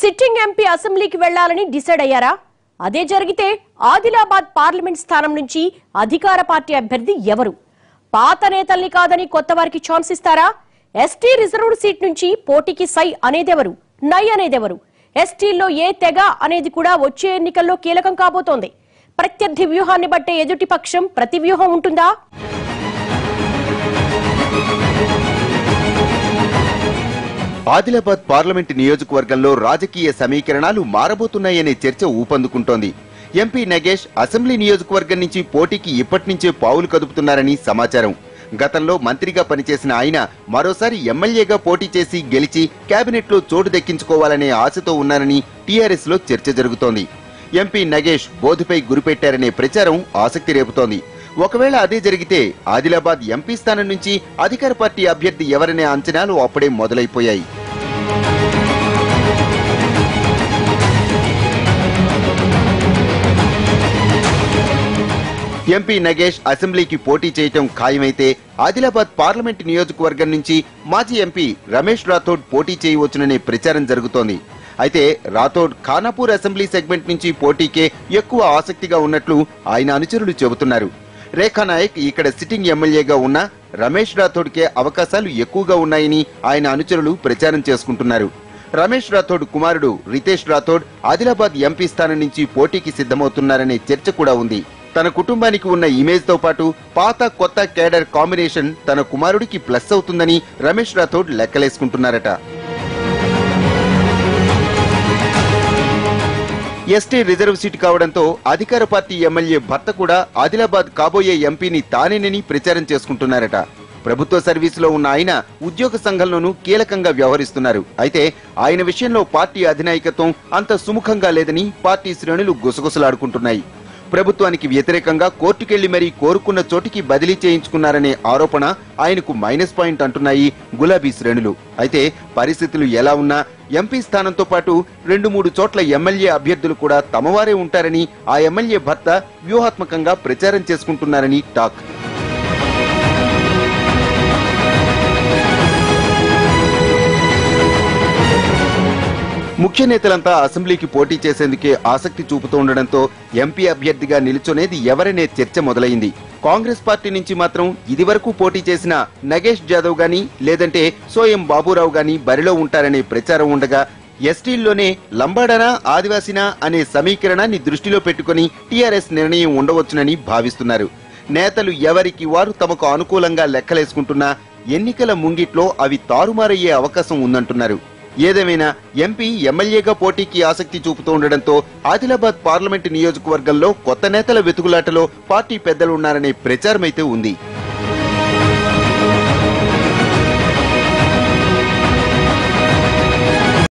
Sitting MP అసెంబ్లీకి వెళ్లాలని decide అయ్యారా? అదే జరిగితే ఆదిలాబాద్ పార్లమెంట్ స్థానం నుంచి అధికార పార్టీ అభ్యర్థి ఎవరు? పాత నేతల్ని కాదని కొత్త వారికి ఛాన్స్ ఇస్తారా? ఎస్టీ రిజర్వ్డ్ సీట్ నుంచి పోటీకి సై అనేదెవరు, నై అనేదెవరు? ఎస్టీల్లో ఏ తెగ అనేది కూడా వచ్చే ఎన్నికల్లో కీలకం కాబోతోంది. ప్రత్యర్థి వ్యూహాన్ని బట్టే ఎదుటి పక్షం ప్రతి వ్యూహం ఉంటుందా? ఆదిలాబాద్ పార్లమెంట్ నియోజకవర్గంలో రాజకీయ సమీకరణాలు మారబోతున్నాయనే చర్చ ఊపందుకుంటోంది. ఎంపీ నగేష్ అసెంబ్లీ నియోజకవర్గం నుంచి పోటీకి ఇప్పటి నుంచే పావులు కదుపుతున్నారని సమాచారం. గతంలో మంత్రిగా పనిచేసిన ఆయన మరోసారి ఎమ్మెల్యేగా పోటీ చేసి గెలిచి కేబినెట్ లో చోటు దక్కించుకోవాలనే ఆశతో ఉన్నారని టీఆర్ఎస్ లో చర్చ జరుగుతోంది. ఎంపీ నగేష్ బోధపై గురిపెట్టారనే ప్రచారం ఆసక్తి రేపుతోంది. ఒకవేళ అదే జరిగితే ఆదిలాబాద్ ఎంపీ స్థానం నుంచి అధికార పార్టీ అభ్యర్థి ఎవరనే అంచనాలు అప్పుడే మొదలైపోయాయి. ఎంపీ నగేష్ అసెంబ్లీకి పోటీ చేయటం ఖాయమైతే ఆదిలాబాద్ పార్లమెంట్ నియోజకవర్గం నుంచి మాజీ ఎంపీ రమేష్ రాథోడ్ పోటీ చేయవచ్చుననే ప్రచారం జరుగుతోంది. అయితే రాథోడ్ ఖానాపూర్ అసెంబ్లీ సెగ్మెంట్ నుంచి పోటీకే ఎక్కువ ఆసక్తిగా ఉన్నట్లు ఆయన అనుచరులు చెబుతున్నారు. రేఖా నాయక్ ఇక్కడ సిట్టింగ్ ఎమ్మెల్యేగా ఉన్న రమేష్ రాథోడ్కే అవకాశాలు ఎక్కువగా ఉన్నాయని ఆయన అనుచరులు ప్రచారం చేసుకుంటున్నారు. రమేష్ రాథోడ్ కుమారుడు రితేష్ రాథోడ్ ఆదిలాబాద్ ఎంపీ స్థానం నుంచి పోటీకి సిద్ధమవుతున్నారనే చర్చ కూడా ఉంది. తన కుటుంబానికి ఉన్న ఇమేజ్ తో పాటు పాత కొత్త కేడర్ కాంబినేషన్ తన కుమారుడికి ప్లస్ అవుతుందని రమేష్ రాథోడ్ లెక్కలేసుకుంటున్నారట. ఎస్టీ రిజర్వ్ సీటు కావడంతో అధికార పార్టీ ఎమ్మెల్యే భర్త కూడా ఆదిలాబాద్ కాబోయే ఎంపీని తానేనని ప్రచారం చేసుకుంటున్నారట. ప్రభుత్వ సర్వీసులో ఉన్న ఆయన ఉద్యోగ సంఘంలోనూ కీలకంగా వ్యవహరిస్తున్నారు. అయితే ఆయన విషయంలో పార్టీ అధినాయకత్వం అంత సుముఖంగా లేదని పార్టీ శ్రేణులు గుసగుసలాడుకుంటున్నాయి. ప్రభుత్వానికి వ్యతిరేకంగా కోర్టుకెళ్లి మరీ కోరుకున్న చోటికి బదిలీ చేయించుకున్నారనే ఆరోపణ ఆయనకు మైనస్ పాయింట్ అంటున్నాయి గులాబీ శ్రేణులు. అయితే పరిస్థితులు ఎలా ఉన్నా ఎంపీ స్థానంతో పాటు 2-3 చోట్ల ఎమ్మెల్యే అభ్యర్థులు కూడా తమవారే ఉంటారని ఆ ఎమ్మెల్యే భర్త వ్యూహాత్మకంగా ప్రచారం చేసుకుంటున్నారని టాక్. ముఖ్య నేతలంతా అసెంబ్లీకి పోటీ చేసేందుకే ఆసక్తి చూపుతూ ఉండడంతో ఎంపీ అభ్యర్థిగా నిలుచునేది ఎవరనే చర్చ మొదలైంది. కాంగ్రెస్ పార్టీ నుంచి మాత్రం ఇదివరకు పోటీ చేసిన నగేష్ జాదవ్ గాని లేదంటే సోయం బాబురావు గాని బరిలో ఉంటారనే ప్రచారం ఉండగా ఎస్టీల్లోనే లంబాడనా ఆదివాసినా అనే సమీకరణాన్ని దృష్టిలో పెట్టుకుని టీఆర్ఎస్ నిర్ణయం ఉండవచ్చునని భావిస్తున్నారు. నేతలు ఎవరికి వారు తమకు అనుకూలంగా లెక్కలేసుకుంటున్నా ఎన్నికల ముంగిట్లో అవి తారుమారయ్యే అవకాశం ఉందంటున్నారు. ఏదేమైనా ఎంపీ ఎమ్మెల్యేగా పోటీకి ఆసక్తి చూపుతూ ఉండడంతో ఆదిలాబాద్ పార్లమెంటు నియోజకవర్గంలో కొత్త నేతల వెతుకులాటలో పార్టీ పెద్దలున్నారనే ప్రచారమైతే ఉంది.